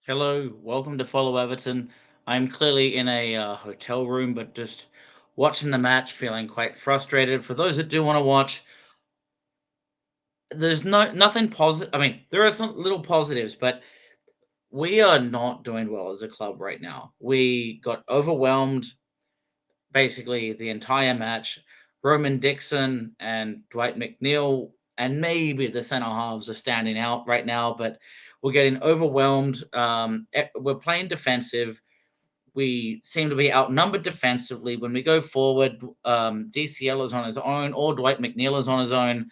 Hello, welcome to Follow Everton. I'm clearly in a hotel room, but just watching the match, feeling quite frustrated. For those that do want to watch, there's nothing positive. I mean, there are some little positives, but we are not doing well as a club right now. We got overwhelmed basically the entire match. Roman Dixon and Dwight McNeil and maybe the center halves are standing out right now, but we're getting overwhelmed. We're playing defensive. We seem to be outnumbered defensively. When we go forward, DCL is on his own, or Dwight McNeil is on his own.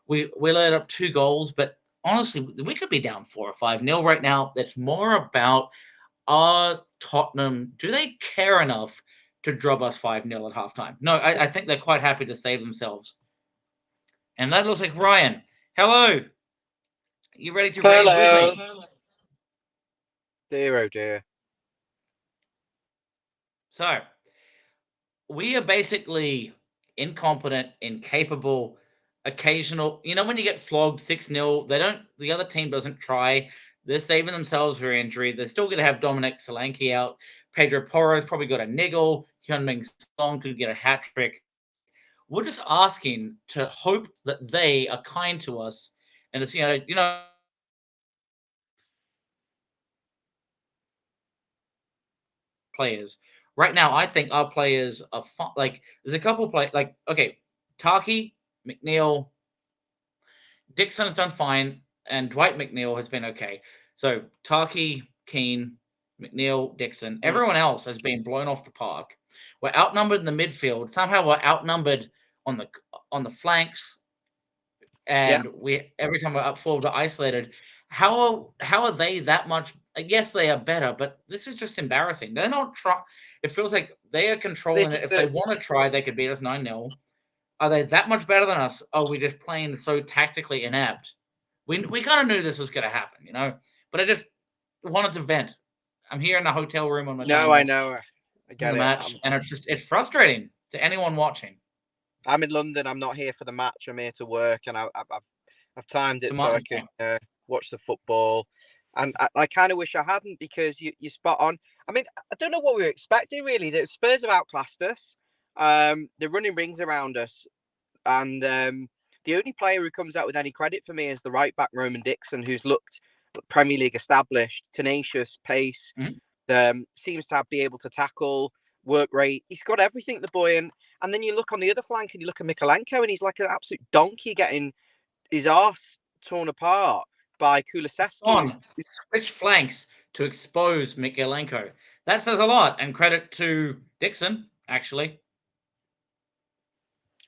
We let up two goals, but honestly, we could be down 4 or 5 nil right now. That's more about are Tottenham, do they care enough to drop us 5 nil at halftime? No, I think they're quite happy to save themselves. And that looks like Ryan. Hello. You ready to rage with Hello. me? Dear, oh dear. So, we are basically incompetent, incapable, occasional. You know, when you get flogged 6 nil, the other team doesn't try. They're saving themselves for injury. They're still going to have Dominic Solanke out. Pedro Porro's probably got a niggle. Hyun-Min Song could get a hat trick. We're just asking to hope that they are kind to us. And it's, players. Right now, I think our players are like there's a couple play like okay, Taki, McNeil, Dixon's done fine, and Dwight McNeil has been okay. So Taki, Keane, McNeil, Dixon, Mm, everyone else has been blown off the park. We're outnumbered in the midfield. Somehow we're outnumbered on the on the flanks, yeah. and we every time we're up forward, we're isolated. How are they that much? Yes, they are better, but this is just embarrassing. They're not try. It feels like they are This controlling is it. If they the want to try, they could beat us 9 nil. Are they that much better than us? Are we just playing so tactically inept? We kind of knew this was going to happen, But I just wanted to vent. I'm here in a hotel room on my time no, I off know. I from get the it. match, and it's frustrating to anyone watching. I'm in London. I'm not here for the match. I'm here to work, and I've timed it so I Tomorrow, can watch the football. And I kind of wish I hadn't because you're spot on. I mean, I don't know what we were expecting really. The Spurs have outclassed us. They're running rings around us, and the only player who comes out with any credit for me is the right back Roman Dixon, who's looked Premier League established, tenacious, pace, Mhm. seems to be able to tackle, work rate. He's got everything, the boy. And then you look on the other flank and you look at Mikalenko, and he's like an absolute donkey getting his arse torn apart by Kulusevski, who's On switch flanks to expose Mikalenko. That says a lot, and credit to Dixon, actually.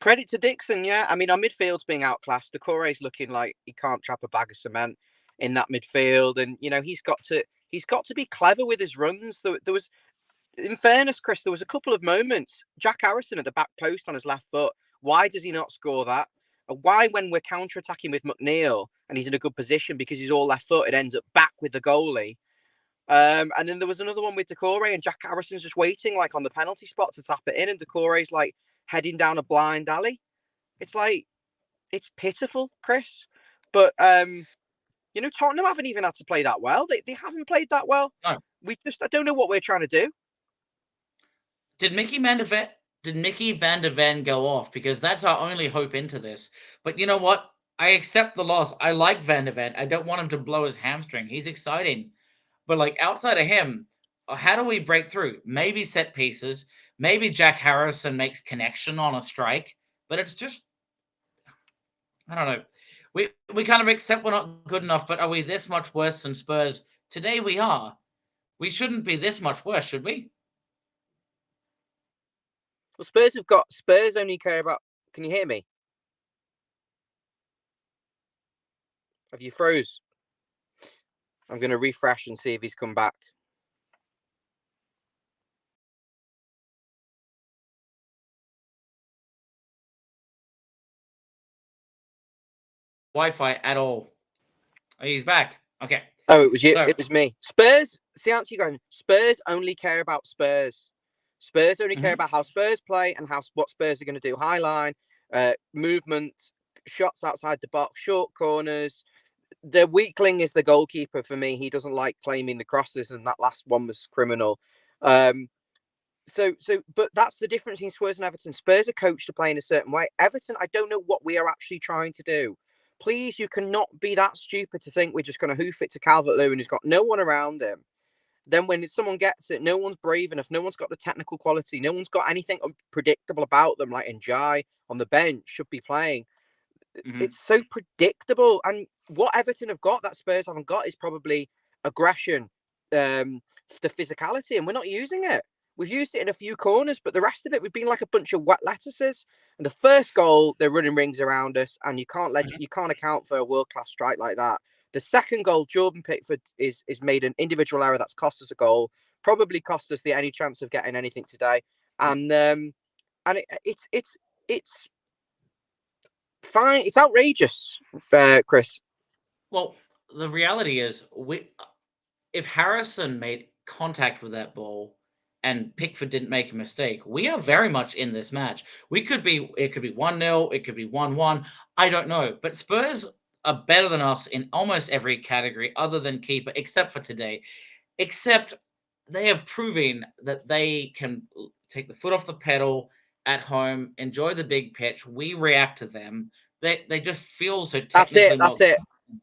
credit to Dixon. Yeah, I mean, our midfield's being outclassed. Decore's looking like he can't trap a bag of cement in that midfield, and he's got to be clever with his runs. There was, in fairness, Chris, there was a couple of moments. Jack Harrison at the back post on his left foot. Why does he not score that? Why, when we're counter attacking with McNeil and he's in a good position because he's all left foot, it ends up back with the goalie? And then there was another one with Decore, and Jack Harrison's just waiting like on the penalty spot to tap it in, and Decore's like heading down a blind alley. It's like it's pitiful, Chris. But Tottenham haven't even had to play that well. They haven't played that well. No, I don't know what we're trying to do. did Mickey Van de Ven go off? Because that's our only hope into this. But you know what? I accept the loss. I like Van de Ven. I don't want him to blow his hamstring. He's exciting. But like outside of him, how do we break through? Maybe set pieces. Maybe Jack Harrison makes connection on a strike. But it's just I don't know. We kind of accept we're not good enough, but are we this much worse than Spurs? Today we are. We shouldn't be this much worse, should we? Well, Spurs only care about. Can you hear me? Have you froze? I'm going to refresh and see if he's come back. Wi-Fi at all. Oh, he's back. Okay. Oh, it was you. So It was me. Spurs. See, answer you going. Spurs only care about Spurs. Spurs only care mhm. about how Spurs play and what Spurs are going to do. High line, movement, shots outside the box, short corners. the weakling is the goalkeeper for me. He doesn't like claiming the crosses, and that last one was criminal. But that's the difference between Spurs and Everton. Spurs are coached to play in a certain way. Everton, I don't know what we are actually trying to do. Please, you cannot be that stupid to think we're just going to hoof it to Calvert-Lewin, who's got no one around him. Then when someone gets it, no one's brave enough. No one's got the technical quality. No one's got anything unpredictable about them, like Njai on the bench should be playing. It's so predictable. And what Everton have got that Spurs haven't got is probably aggression, the physicality, and we're not using it. We've used it in a few corners, but the rest of it, we've been like a bunch of wet lettuces. And the first goal, they're running rings around us, and you can't account for a world-class strike like that. The second goal, Jordan Pickford is made an individual error that's cost us a goal, probably cost us any chance of getting anything today. And it's fine. It's outrageous, Chris. Well, the reality is, if Harrison made contact with that ball and Pickford didn't make a mistake, we are very much in this match. It could be 1-0, it could be 1-1. I don't know. But Spurs are better than us in almost every category other than keeper, except for today. Except they have proven that they can take the foot off the pedal at home, enjoy the big pitch. We react to them. They just feel so technically. That's it.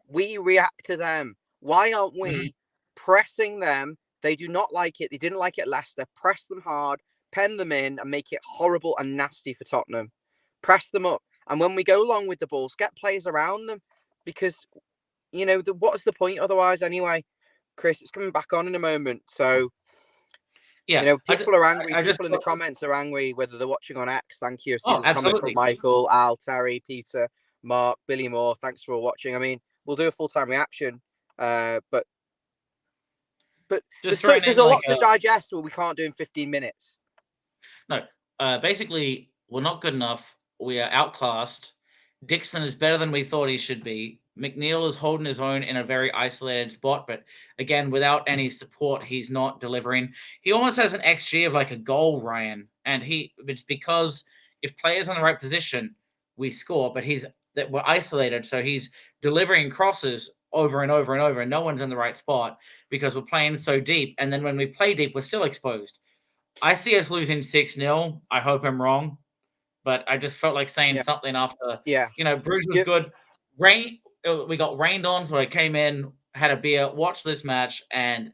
We react to them. Why aren't we pressing them? They do not like it. They didn't like it at Leicester. Press them hard, pen them in, and make it horrible and nasty for Tottenham. Press them up. And when we go along with the balls, get players around them. Because, what's the point otherwise anyway? Chris, it's coming back on in a moment. So, yeah, people are angry. People in the comments are angry, whether they're watching on X. Thank you. I see there's a comment from Michael, Al, Terry, Peter, Mark, Billy Moore. Thanks for watching. I mean, we'll do a full-time reaction, but there's a lot to digest what we can't do in 15 minutes. No, basically, we're not good enough. We are outclassed. Dixon is better than we thought he should be. McNeil is holding his own in a very isolated spot, but again, without any support, he's not delivering. He almost has an XG of like a goal, Ryan, and it's because if players in the right position, we score, but we're isolated, so he's delivering crosses over and over and over, and no one's in the right spot because we're playing so deep. And then when we play deep, we're still exposed. I see us losing 6-0. I hope I'm wrong, but I just felt like saying something after. Yeah. Bruges was good. We got rained on, so I came in, had a beer, watched this match, and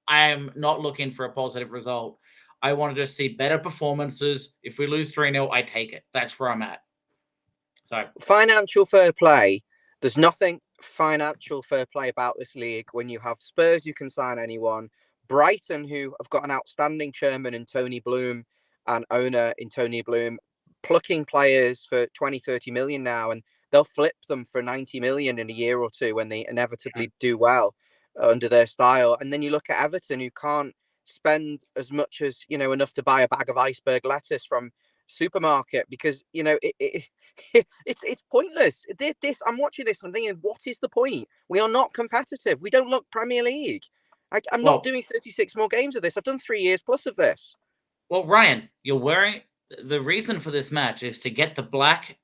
I'm not looking for a positive result. I wanted to see better performances. If we lose 3-0, I take it. That's where I'm at. So financial fair play. There's nothing financial fair play about this league when you have Spurs, you can sign anyone. Brighton, who have got an outstanding chairman in Tony Bloom and owner in Tony Bloom, plucking players for 20, 30 million now, and they'll flip them for 90 million in a year or two when they inevitably do well under their style. And then you look at Everton, who can't spend as much as, enough to buy a bag of iceberg lettuce from supermarket because, it's pointless. This I'm watching this, I'm thinking, what is the point? We are not competitive. We don't look Premier League. I'm not doing 36 more games of this. I've done 3 years plus of this. Well, Ryan, you're wearing the reason for this match is to get the black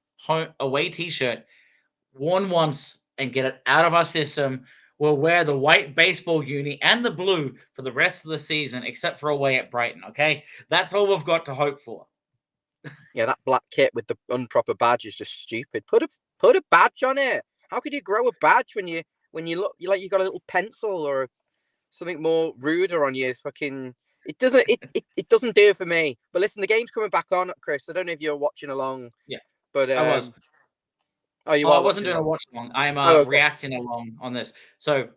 away T-shirt worn once and get it out of our system. We'll wear the white baseball uni and the blue for the rest of the season, except for away at Brighton. Okay, that's all we've got to hope for. Yeah, that black kit with the improper badge is just stupid. Put a badge on it. How could you grow a badge when you look like you got a little pencil or something more ruder on you? Fucking, it doesn't do it for me. But listen, the game's coming back on, Chris. I don't know if you're watching along. Yeah, but I was. I wasn't doing a watch along. I'm reacting along on this. So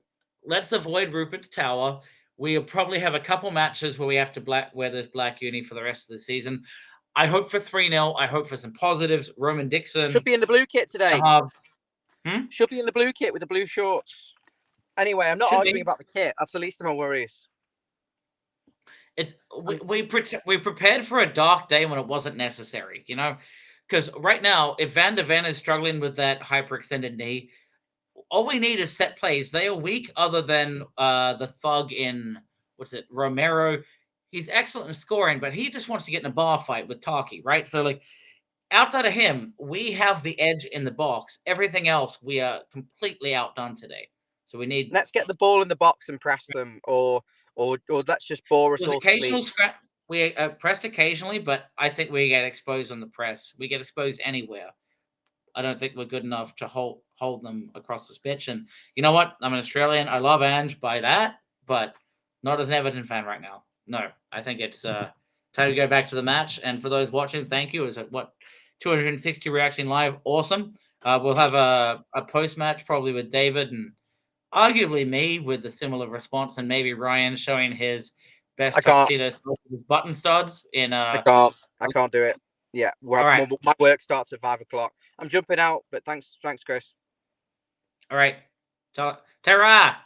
let's avoid Rupert's Tower. We'll probably have a couple matches where we have to wear this black uni for the rest of the season. I hope for 3-0. I hope for some positives. Roman Dixon should be in the blue kit today. Should be in the blue kit with the blue shorts. Anyway, I'm not arguing about the kit. That's the least of my worries. We prepared for a dark day when it wasn't necessary, because right now, if Van de Ven is struggling with that hyperextended knee, all we need is set plays. They are weak other than the thug in, Romero. He's excellent in scoring, but he just wants to get in a bar fight with Taki, right? So, outside of him, we have the edge in the box. Everything else, we are completely outdone today. So we need Let's get the ball in the box and press them, or let's just bore us there's all to sleep. occasional scrap. We pressed occasionally, but I think we get exposed on the press. We get exposed anywhere. I don't think we're good enough to hold them across the pitch. And you know what? I'm an Australian. I love Ange by that, but not as an Everton fan right now. No, I think it's time to go back to the match. And for those watching, thank you. Is it what 260 reaction live? Awesome. We'll have a post match probably with David and arguably me with a similar response, and maybe Ryan showing his best I can't. tuxedo with button studs in I can't. I can't do it. Yeah, all right. my work starts at 5 o'clock. I'm jumping out, but thanks, Chris. All right. Tara.